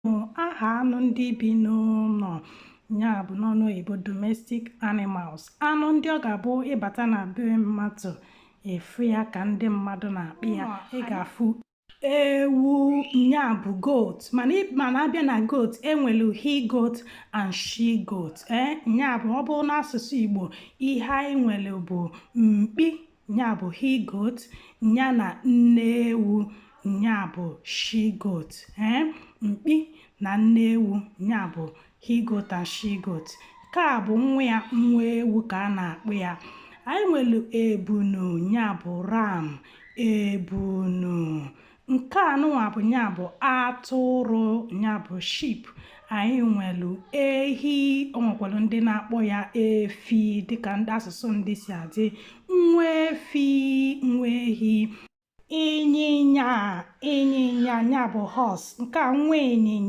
Aha anụ ndị bi n'ụlọ ya bụ n'ọnụ oyibo domestic animals. Anụ ndị ọ ga-abụ ịbata na be mmadụ efu ya ka ndị mmadụ na-akpị ya. Ị ga-afụ ewu, ya bụ goat, mana abịa na goat enwelu he goat and she goat. Ya bụ ọ bụrụ n'asụsụ Igbo, ihe anyị nwere bụ mkpi, ya bụ he goat, ya na nne ewu, ya bụ she goat. Mkpi na nne ewu, ya bụ he goat and she goat. Nke a bụ nwa ewu ka a na-akpụ ya. Anyị nwere ebunu, ya bụ ram, ebunu. Nke anụnwa bụ ya bụ atụrụ, ya bụ sheep. Anyị nwere ehi, o nwekwara ndị na-akpọ ya efi dịka ndị asụsụ ndị si adị. Nwa efi, nwa ehi. Ịnyịnya, ya bụ horse. Nke a nwa ịnyịnya.